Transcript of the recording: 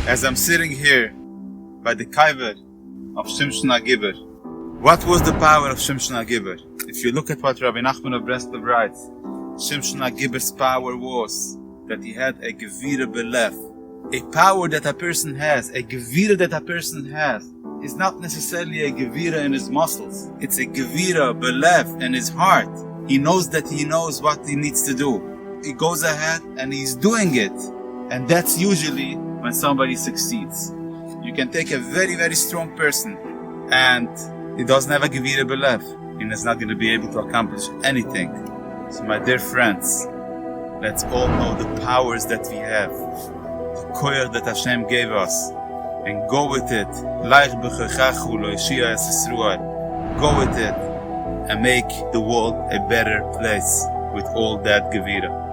as I'm sitting here by the Kaiver of Shimshon HaGiber. What was the power of Shimshon HaGiber? If you look at what Rabbi Nachman of Breslov writes, Shimshon HaGiber's power was that he had a Gevira Belef. A power that a person has, a Gevira that a person has, is not necessarily a Gevira in his muscles. It's a Gevira Belef in his heart. He knows that he knows what he needs to do. He goes ahead and he's doing it. And that's usually when somebody succeeds. You can take a very, very strong person and he doesn't have a Gevira Belef, and is not going to be able to accomplish anything. So my dear friends, let's all know the powers that we have, the koyach that Hashem gave us, and go with it. Go with it and make the world a better place with all that Gevira.